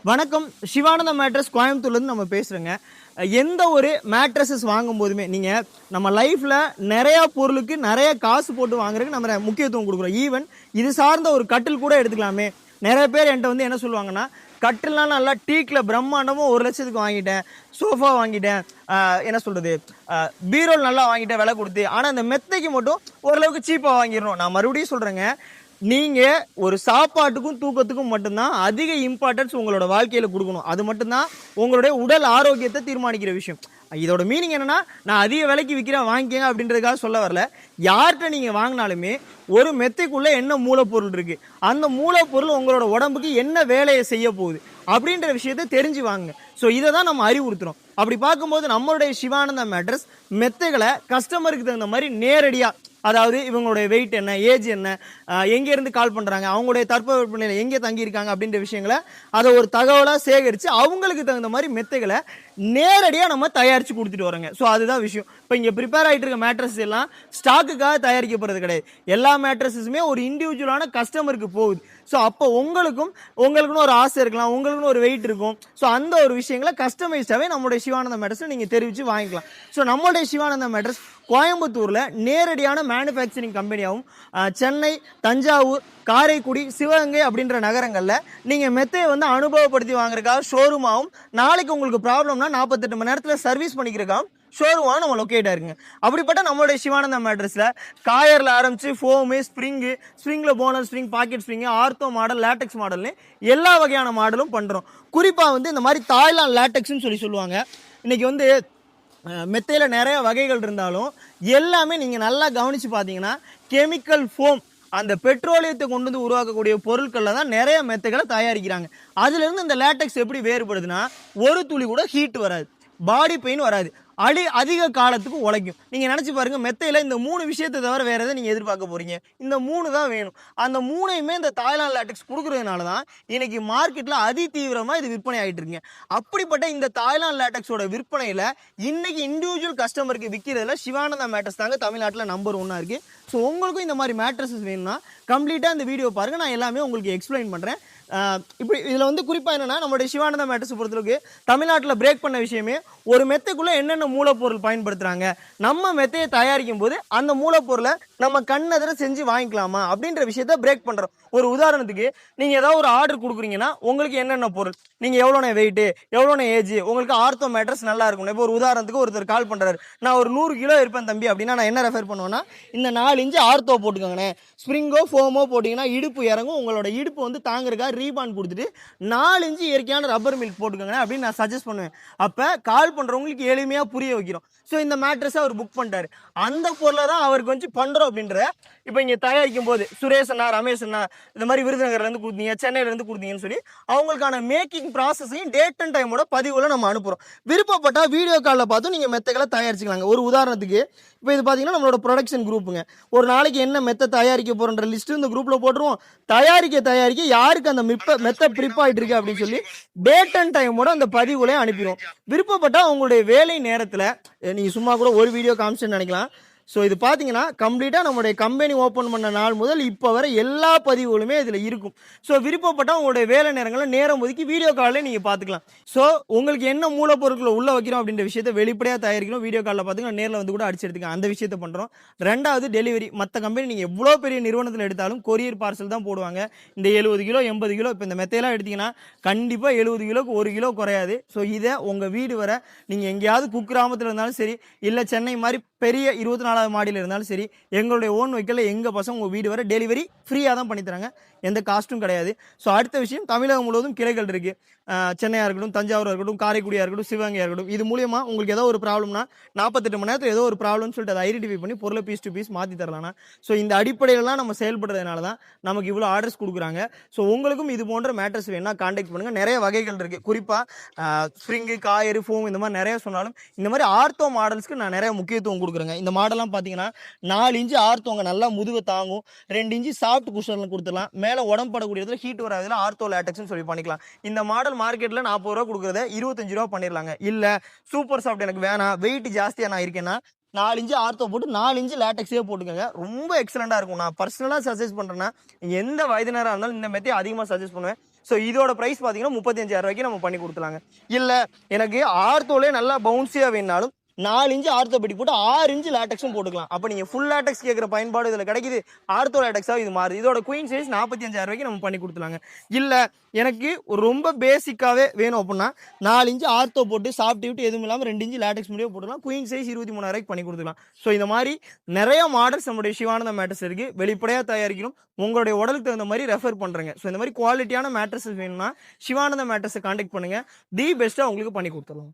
வணக்கம். சிவானந்த மேட்ரஸ் கோயம்புத்தூர்லேருந்து நம்ம பேசுகிறோங்க. எந்த ஒரு மேட்ரஸஸ் வாங்கும் போதுமே நீங்கள் நம்ம லைஃப்பில் நிறையா பொருளுக்கு நிறைய காசு போட்டு வாங்குறதுக்கு நம்ம முக்கியத்துவம் கொடுக்குறோம். ஈவன் இது சார்ந்த ஒரு கட்டில் கூட எடுத்துக்கலாமே. நிறைய பேர் என்கிட்ட வந்து என்ன சொல்லுவாங்கன்னா, கட்டில்லாம் நல்லா டீக்கில் பிரம்மாண்டமாக 1,00,000க்கு வாங்கிட்டேன், சோஃபா வாங்கிட்டேன், என்ன சொல்கிறது, பீரோல் நல்லா வாங்கிட்டேன் விலை கொடுத்து, ஆனால் இந்த மெத்தைக்கு மட்டும் ஓரளவுக்கு சீப்பாக வாங்கிடணும். நான் மறுபடியும் சொல்கிறேங்க, நீங்கள் ஒரு சாப்பாட்டுக்கும் தூக்கத்துக்கும் மட்டும்தான் அதிக இம்பார்ட்டன்ஸ் உங்களோட வாழ்க்கையில் கொடுக்கணும். அது மட்டும்தான் உங்களுடைய உடல் ஆரோக்கியத்தை தீர்மானிக்கிற விஷயம். இதோட மீனிங் என்னன்னா, நான் அதிக விலைக்கு விற்கிறேன் வாங்கிக்கங்க அப்படின்றதுக்காக சொல்ல வரல. யார்கிட்ட நீங்கள் வாங்கினாலுமே ஒரு மெத்தைக்குள்ளே என்ன மூலப்பொருள் இருக்குது, அந்த மூலப்பொருள் உங்களோட உடம்புக்கு என்ன வேலையை செய்ய போகுது அப்படின்ற விஷயத்தை தெரிஞ்சு வாங்க. ஸோ இதை தான் நம்ம அறிவுறுத்துறோம். அப்படி பார்க்கும்போது நம்மளுடைய சிவானந்தா மேட்ரஸ் மெத்தைகளை கஸ்டமருக்கு தகுந்த மாதிரி நேரடியாக, அதாவது இவங்களுடைய வெயிட் என்ன, ஏஜ் என்ன, எங்கேருந்து கால் பண்ணுறாங்க, அவங்களுடைய தட்பவெப்பநிலையில் எங்கே தங்கியிருக்காங்க அப்படின்ற விஷயங்களை அதை ஒரு தகவலாக சேகரித்து அவங்களுக்கு தகுந்த மாதிரி மெத்தைகளை நேரடியாக நம்ம தயாரித்து கொடுத்துட்டு வரோங்க. ஸோ அதுதான் விஷயம். இப்போ இங்கே ப்ரிப்பேர் ஆகிட்டு இருக்க மேட்ரஸ் எல்லாம் ஸ்டாக்குக்காக தயாரிக்கப்படுறது கிடையாது. எல்லா மேட்ரஸஸுமே ஒரு இண்டிவிஜுவலான கஸ்டமருக்கு போகுது. ஸோ அப்போ உங்களுக்குன்னு ஒரு ஆசை இருக்கலாம், உங்களுக்குன்னு ஒரு வெயிட் இருக்கும். ஸோ அந்த ஒரு விஷயங்களை கஸ்டமைஸ்டாகவே நம்மளுடைய சிவானந்தா மேட்ரஸை நீங்கள் தெரிவித்து வாங்கிக்கலாம். ஸோ நம்மளுடைய சிவானந்தா மேட்ரஸ் கோயம்புத்தூரில் நேரடியான மேனுஃபேக்சரிங் கம்பெனியாகவும், சென்னை, தஞ்சாவூர், காரைக்குடி, சிவகங்கை அப்படின்ற நகரங்களில் நீங்கள் மெத்தையை வந்து அனுபவப்படுத்தி வாங்குறதுக்காக ஷோரூமாகவும், நாளைக்கு உங்களுக்கு ப்ராப்ளம்னா 48 மணி நேரத்தில் சர்வீஸ் பண்ணிக்கிறதுக்காகவும் ஷோரூமாக நம்ம லொக்கேட் ஆயிருங்க. அப்படிப்பட்ட நம்மளுடைய சிவானந்தா மேட்ரஸில் காயரில் ஆரம்பித்து ஃபோமு, ஸ்ப்ரிங்கில் போனல் spring, pocket spring, ortho model, latex மாடல்னு எல்லா வகையான மாடலும் பண்ணுறோம். குறிப்பாக வந்து இந்த மாதிரி தாய்லாந்து லேட்டெக்ஸ்ன்னு சொல்லுவாங்க. இன்றைக்கி வந்து மெத்தையில் நிறைய வகைகள் இருந்தாலும் எல்லாமே நீங்கள் நல்லா கவனித்து பார்த்தீங்கன்னா கெமிக்கல் ஃபோம், அந்த பெட்ரோலியத்தை கொண்டு வந்து உருவாக்கக்கூடிய பொருட்களில் தான் நிறைய மெத்தைகளை தயாரிக்கிறாங்க. அதுலேருந்து இந்த லேட்டெக்ஸ் எப்படி வேறுபடுதுன்னா, ஒரு துளி கூட ஹீட் வராது, பாடி பெயின் வராது, அதிக காலத்துக்கு உழைக்கும். நீங்கள் நினச்சி பாருங்கள், மெத்தையில் இந்த 3 விஷயத்தை தவிர வேறு எதை நீங்கள் எதிர்பார்க்க போகிறீங்க? இந்த 3 தான் வேணும். அந்த 3யுமே இந்த தாய்லாந்து லேட்டெக்ஸ் கொடுக்குறதுனால தான் இன்றைக்கி மார்க்கெட்டில் அதி தீவிரமாக இது விற்பனை ஆகிட்டு இருக்குங்க. அப்படிப்பட்ட இந்த தாய்லாந்து லேட்டெக்ஸோட விற்பனையில் இன்றைக்கி இண்டிவிஜுவல் கஸ்டமருக்கு விற்கிறதுல சிவானந்தா மேட்ரஸ் தாங்க தமிழ்நாட்டில் நம்பர் 1 இருக்குது. ஸோ உங்களுக்கும் இந்த மாதிரி மேட்ரஸஸ் வேணும்னா கம்ப்ளீட்டாக இந்த வீடியோ பாருங்கள், நான் எல்லாமே உங்களுக்கு எக்ஸ்பிளைன் பண்ணுறேன். இப்படி இதில் வந்து குறிப்பாக என்னென்னா, நம்மளுடைய சிவானந்தா மேட்ரஸ் பொறுத்தளவுக்கு தமிழ்நாட்டில் பிரேக் பண்ண விஷயமே, ஒரு மெத்தைக்குள்ளே என்னென்ன மூலப்பொருள் பயன்படுத்துகிறாங்க, நம்ம மெத்தையை தயாரிக்கும் போது அந்த மூலப்பொருளை நம்ம கண்ணெதிர செஞ்சு வாங்கிக்கலாமா அப்படின்ற விஷயத்த பிரேக் பண்ணுறோம். ஒரு உதாரணத்துக்கு, நீங்கள் ஏதாவது ஒரு ஆர்டர் கொடுக்குறீங்கன்னா உங்களுக்கு என்னென்ன பொருள், நீங்கள் எவ்வளோன வெயிட்டு, எவ்வளோன ஏஜ், உங்களுக்கு ஆர்த்தோ மேட்ரஸ் நல்லா இருக்கும். இப்போ ஒரு உதாரணத்துக்கு ஒருத்தர் கால் பண்ணுறாரு, நான் ஒரு 100 கிலோ இருப்பேன் தம்பி அப்படின்னா நான் என்ன ரெஃபர் பண்ணுவேன்னா, இந்த 4 இன்ச்சு ஆர்த்தோ போட்டுக்கோங்கண்ணே, ஸ்ப்ரிங்கோ ஃபோமோ போட்டிங்கன்னா இடுப்பு இறங்கும், உங்களோட இடுப்பு வந்து தாங்குறதுக்காக ரீபான் கொடுத்துட்டு 4 இன்ச்சு இயற்கையான ரப்பர் மில்க் போட்டுக்கோங்க அப்படின்னு நான் சஜஸ்ட் பண்ணுவேன். அப்போ கால் பண்ணுறவங்களுக்கு எளிமையாக புரிய வைக்கிறோம். ஸோ இந்த மேட்ரஸை அவர் புக் பண்ணிட்டாரு, அந்த பொருளை தான் அவருக்கு வந்து பண்ணுறோம் அப்படின்ற. இப்போ இங்கே தயாரிக்கும் போது சுரேஷ் அண்ணா, ரமேஷ் அண்ணா, இந்த மாதிரி விருதுநகர்லேருந்து கொடுத்தீங்க, சென்னையிலேருந்து கொடுத்தீங்கன்னு சொல்லி அவங்களுக்கான மேக்கிங் ப்ராசஸையும் டேட் அண்ட் டைமோட பதிவுகளை நம்ம அனுப்புகிறோம். விருப்பப்பட்டால் வீடியோ காலில் பார்த்து நீங்கள் மெத்தைகளை தயாரிச்சுக்கலாங்க. ஒரு உதாரணத்துக்கு, இப்போ இது பார்த்தீங்கன்னா நம்மளோட ப்ரொடக்ஷன் குரூப்புங்க. ஒரு நாளைக்கு என்ன மெத்தை தயாரிக்க போகிறன்ற லிஸ்ட்டு இந்த குரூப்பில் போட்டுருவோம். தயாரிக்க யாருக்கு அந்த மெத்தை ப்ரிப் ஆகிட்டு இருக்கு அப்படின்னு சொல்லி டேட் அண்ட் டைமோட அந்த பதிவுகளையும் அனுப்பிடுவோம். விருப்பப்பட்டால் உங்களுடைய வேலை நேரத்தில் நீங்கள் சும்மா கூட ஒரு வீடியோ காமிச்சுன்னு நினைக்கலாம். ஸோ இது பார்த்தீங்கன்னா கம்ப்ளீட்டாக நம்மளுடைய கம்பெனி ஓப்பன் பண்ண நாள் முதல் இப்போ வரை எல்லா பதிவுகளுமே இதில் இருக்கும். ஸோ விருப்பப்பட்டால் உங்களுடைய வேலை நேரங்களில் நேரம் ஒதுக்கி வீடியோ காலில் நீங்கள் பார்த்துக்கலாம். ஸோ உங்களுக்கு என்ன மூலப்பொருட்களை உள்ளே வைக்கிறோம் அப்படின்ற விஷயத்தை வெளிப்படையாக தயாரிக்கணும். வீடியோ காலில் பார்த்துக்கலாம், நேரில் வந்து கூட அடிச்சு எடுத்துக்கலாம். அந்த விஷயத்தை பண்ணுறோம். 2வது டெலிவரி. மற்ற கம்பெனி நீங்கள் எவ்வளோ பெரிய நிறுவனத்தில் எடுத்தாலும் கொரியர் பார்சல் தான் போடுவாங்க. இந்த 70 கிலோ 80 கிலோ இப்போ இந்த மெத்தையெல்லாம் எடுத்திங்கன்னா கண்டிப்பாக 70 கிலோக்கு 1 கிலோ குறையாது. ஸோ இதை உங்கள் வீடு வர, நீங்கள் எங்கேயாவது குக்கிராமத்தில் இருந்தாலும் சரி, இல்லை சென்னை மாதிரி பெரிய 24வது மாடியில் இருந்தாலும் சரி, எங்களுடைய ஓன் வெஹிக்கிளில் எங்கள் பசங்க உங்கள் வீடு வர டெலிவரி ஃப்ரீயாக தான் பண்ணித்தராங்க, எந்த காஸ்ட்டும் கிடையாது. ஸோ அடுத்த விஷயம், தமிழகம் முழுவதும் கிளைகள் இருக்குது. சென்னையாக இருக்கட்டும், தஞ்சாவூராக இருக்கட்டும், காரைக்குடியாக இருக்கட்டும், சிவகங்கையாக இருக்கட்டும். இது மூலியமாக உங்களுக்கு ஏதோ ஒரு ப்ராப்ளம்னா 48 மணி நேரத்தில் ஏதோ ஒரு ப்ராப்ளம்னு சொல்லிட்டு அதை ஐடென்டிஃபை பண்ணி பொருளை பீஸ் டு பீஸ் மாற்றி தரலாம்னா. ஸோ இந்த அடிப்படையிலலாம் நம்ம செயல்படுறதுனால தான் நமக்கு இவ்வளோ ஆர்டர்ஸ் கொடுக்குறாங்க. ஸோ உங்களுக்கும் இது போன்ற மேட்ரஸ் வேணா கான்டாக்ட் பண்ணுங்கள். நிறைய வகைகள் இருக்குது. குறிப்பாக ஸ்ப்ரிங்கு, காயரு, ஃபோம் இந்த மாதிரி நிறைய சொன்னாலும் இந்த மாதிரி ஆர்த்தோ மாடல்ஸ்க்கு நான் நிறைய முக்கியத்துவம் கொடுக்குறேங்க. இந்த மாடலாம் பார்த்தீங்கன்னா 4 இன்ச்சு ஆர்த்தோங்க நல்லா முதுவை தாங்கும், 2 இன்ச்சு சாஃப்ட் குஷனில் கொடுத்துடலாம், மேலே உடம்பு படக்கூடியதில் ஹீட் வராதில் ஆர்த்தோ லேட்டெக்ஸ்னு சொல்லி பண்ணிக்கலாம். இந்த மாடல் மார்க்கெட்டில் 40 ரூபா கொடுக்குறத 25 ரூபா பண்ணிடலாங்க. இல்லை சூப்பர் சாஃப்ட் எனக்கு வேணாம், வெயிட் ஜாஸ்தியாக நான் இருக்கேன்னா 4 இன்ச்சு ஆர்த்தோ போட்டு 4 இன்ச்சு லேட்டெக்ஸே போட்டுக்கோங்க. ரொம்ப எக்ஸலண்ட்டாக இருக்கும். நான் பர்சனலாக சஜஸ்ட் பண்ணுறேன்னா, எந்த வயதினராக இருந்தாலும் இந்த மெத்தையை அதிகமாக சஜஸ்ட் பண்ணுவேன். ஸோ இதோட ப்ரைஸ் பார்த்தீங்கன்னா 35,000 ரூபாய்க்கு நம்ம பண்ணி கொடுத்துலாங்க. இல்லை எனக்கு ஆர்த்தோலே நல்லா பவுன்ஸியாக வேணாலும் 4 இன்ச்சு ஆர்த்தோபெடிக் போட்டு 6 இன்ச்சு லேட்டக்ஸும் போட்டுக்கலாம். அப்போ நீங்கள் ஃபுல் லேட்டக்ஸ் கேட்குற பயன்பாடு இதில் கிடைக்குது. ஆர்த்தோ லேட்டக்ஸாக இது மாறுது. இதோட குயின் சைஸ் 45,000 ரூபாய்க்கு நம்ம பண்ணி கொடுத்துலாங்க. இல்லை எனக்கு ஒரு ரொம்ப பேசிக்காகவே வேணும் அப்படின்னா 4 இன்ச்சு ஆர்த்தோ போட்டு சாப்பிட்டு விட்டு எதுவும் இல்லாமல் 2 இன்ச்சு லேட்டக்ஸ் முடியும் போட்டுக்கலாம். குயின் சைஸ் 23,000 ரூபாய்க்கு பண்ணி கொடுத்துக்கலாம். ஸோ இந்த மாதிரி நிறைய மாடல்ஸ் நம்மளுடைய சிவானந்தா மேட்ரஸ் இருக்குது. வெளிப்படையாக தயாரிக்கிறோம். உங்களுடைய உடலுக்கு தகுந்த மாதிரி ரெஃபர் பண்ணுறேங்க. ஸோ இந்த மாதிரி குவாலிட்டியான மேட்ரஸஸ் வேணும்னா சிவானந்தா மேட்ரஸை கான்டாக்ட் பண்ணுங்கள். தி பெஸ்ட்டாக உங்களுக்கு பண்ணி கொடுத்துடலாம்.